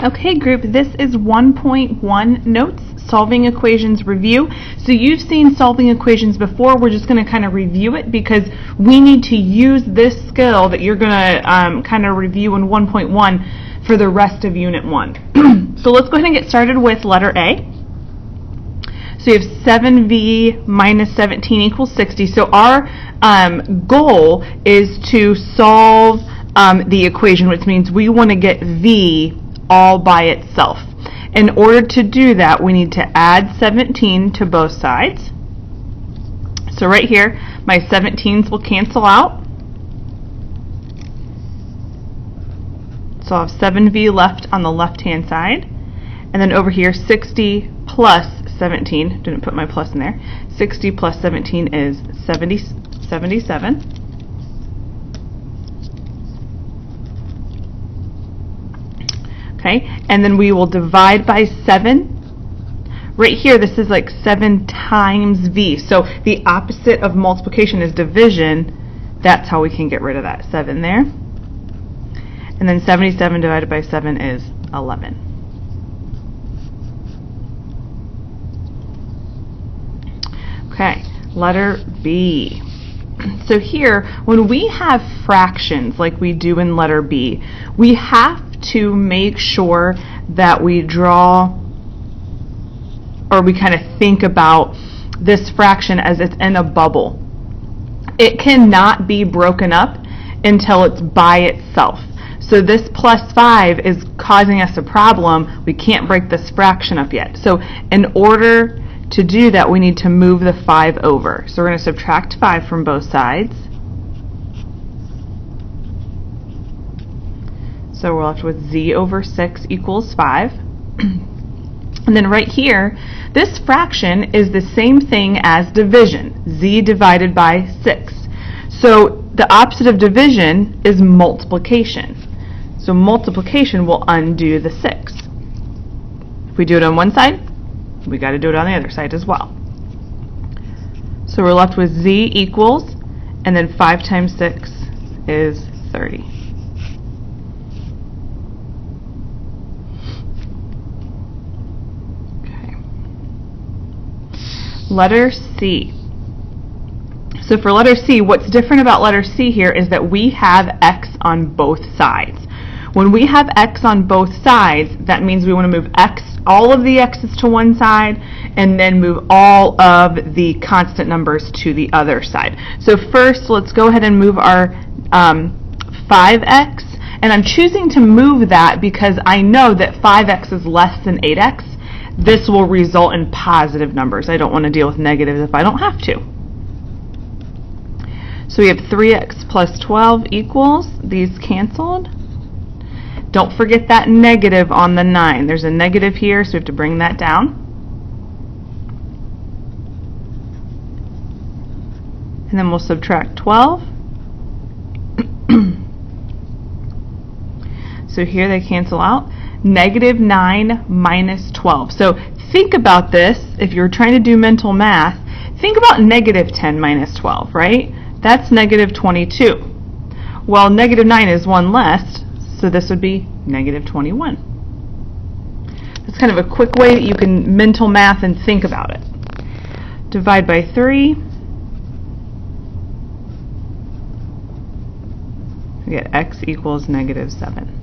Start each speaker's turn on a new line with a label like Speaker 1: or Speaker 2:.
Speaker 1: Okay, group, this is 1.1 notes, solving equations review. So you've seen solving equations before. We're just going to kind of review it because we need to use this skill that you're going to kind of review in 1.1 for the rest of Unit 1. So let's go ahead and get started with letter A. So you have 7v minus 17 equals 60. So our goal is to solve the equation, which means we want to get v all by itself. In order to do that, we need to add 17 to both sides. So right here, my 17s will cancel out. So I'll have 7v left on the left-hand side. And then over here, 60 plus 17, didn't put my plus in there, 60 plus 17 is 77. Okay, and then we will divide by 7. Right here, this is like 7 times v. So the opposite of multiplication is division. That's how we can get rid of that 7 there. And then 77 divided by 7 is 11. Okay, letter B. So here, when we have fractions like we do in letter B, we have to make sure that we draw, or we kind of think about this fraction as it's in a bubble. It cannot be broken up until it's by itself. So this plus 5 is causing us a problem. We can't break this fraction up yet. So in order to do that, we need to move the 5 over. So we're going to subtract 5 from both sides. So we're left with z over 6 equals 5. And then right here, this fraction is the same thing as division, z divided by 6. So the opposite of division is multiplication. So multiplication will undo the 6. If we do it on one side, we got to do it on the other side as well. So we're left with z equals, and then 5 times 6 is 30. Okay. Letter C. So for letter C, what's different about letter C here is that we have x on both sides. When we have x on both sides, that means we want to move x, all of the x's to one side, and then move all of the constant numbers to the other side. So first, let's go ahead and move our 5x, and I'm choosing to move that because I know that 5x is less than 8x. This will result in positive numbers. I don't want to deal with negatives if I don't have to. So we have 3x plus 12 equals, these canceled. Don't forget that negative on the 9. There's a negative here, so we have to bring that down. And then we'll subtract 12. So here they cancel out. Negative 9 minus 12. So think about this. If you're trying to do mental math, think about negative 10 minus 12, right? That's negative 22. Well, negative 9 is 1 less, so this would be negative 21. That's kind of a quick way that you can mental math and think about it. Divide by 3. We get x equals negative 7.